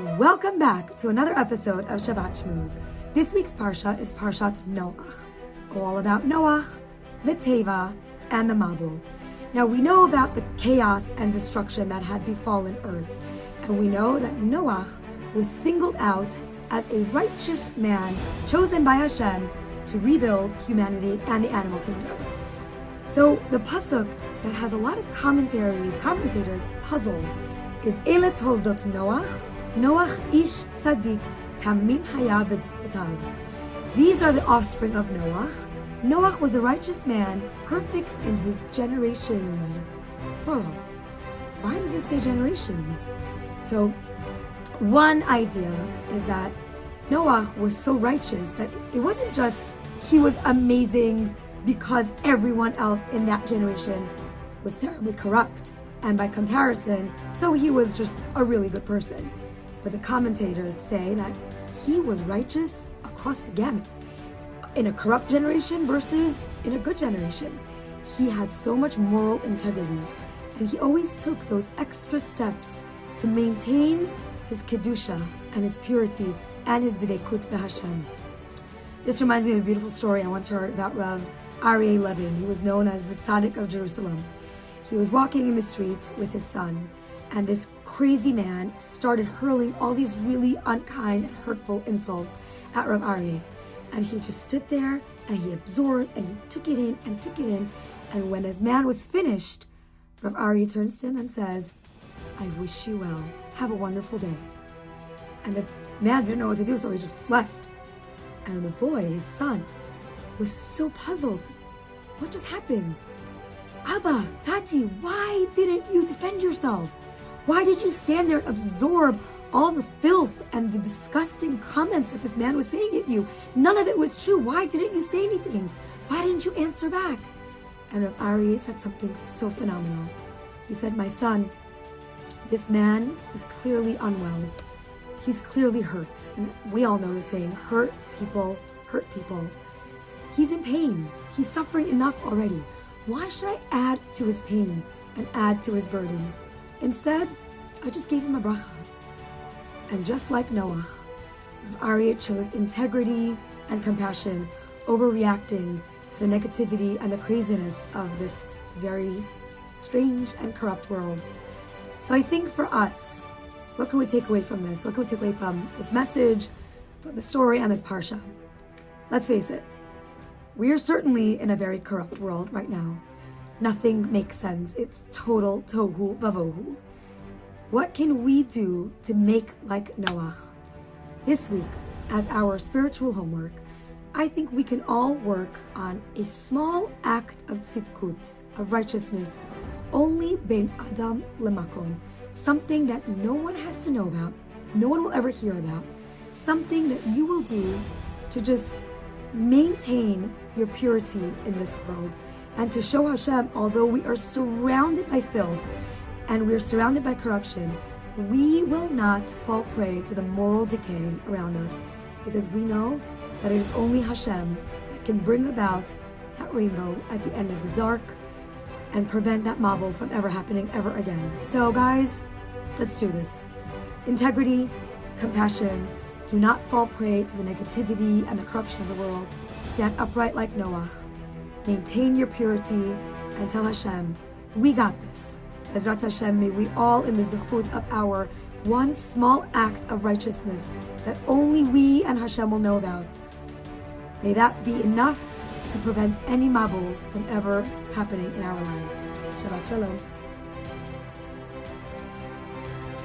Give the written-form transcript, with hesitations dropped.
Welcome back to another episode of Shabbat Shmooze. This week's Parsha is Parshat Noach, all about Noach, the Teva, and the Mabul. Now we know about the chaos and destruction that had befallen earth, and we know that Noach was singled out as a righteous man chosen by Hashem to rebuild humanity and the animal kingdom. So the pasuk that has a lot of commentators puzzled is Ele Toldot Noach, Noach ish Tzaddik tamim haya b'dorotav. These are the offspring of Noach. Noach was a righteous man, perfect in his generations. Plural. Why does it say generations? So, one idea is that Noach was so righteous that it wasn't just he was amazing because everyone else in that generation was terribly corrupt, and by comparison, so he was just a really good person. But the commentators say that he was righteous across the gamut. In a corrupt generation versus in a good generation. He had so much moral integrity, and he always took those extra steps to maintain his kedusha and his purity and his dveikut b'Hashem. This reminds me of a beautiful story I once heard about Rav Aryeh Levin. He was known as the Tzaddik of Jerusalem. He was walking in the street with his son, and this crazy man started hurling all these really unkind and hurtful insults at Rav Aryeh. And he just stood there and he absorbed and he took it in and took it in. And when his man was finished, Rav Aryeh turns to him and says, "I wish you well. Have a wonderful day." And the man didn't know what to do, so he just left. And the boy, his son, was so puzzled. What just happened? Abba, Tati, why didn't you defend yourself? Why did you stand there and absorb all the filth and the disgusting comments that this man was saying at you? None of it was true. Why didn't you say anything? Why didn't you answer back? And Rav Aryeh said something so phenomenal. He said, "My son, this man is clearly unwell. He's clearly hurt." And we all know the saying, hurt people hurt people. He's in pain. He's suffering enough already. Why should I add to his pain and add to his burden? Instead, I just gave him a bracha. And just like Noach, Rav Aryeh chose integrity and compassion over reacting to the negativity and the craziness of this very strange and corrupt world. So I think for us, what can we take away from this? What can we take away from this message, from the story and this parsha? Let's face it, we are certainly in a very corrupt world right now. Nothing makes sense. It's total tohu vavohu. What can we do to make like Noach? This week, as our spiritual homework, I think we can all work on a small act of tzidkut, of righteousness, only ben adam lemakom, something that no one has to know about, no one will ever hear about, something that you will do to just maintain your purity in this world, and to show Hashem, although we are surrounded by filth and we are surrounded by corruption, we will not fall prey to the moral decay around us, because we know that it is only Hashem that can bring about that rainbow at the end of the dark and prevent that marvel from ever happening ever again. So guys, let's do this. Integrity, compassion, do not fall prey to the negativity and the corruption of the world. Stand upright like Noach. Maintain your purity and tell Hashem, we got this. Ezrat Hashem, may we all in the zechut of our one small act of righteousness that only we and Hashem will know about. May that be enough to prevent any mabuls from ever happening in our lives. Shabbat Shalom.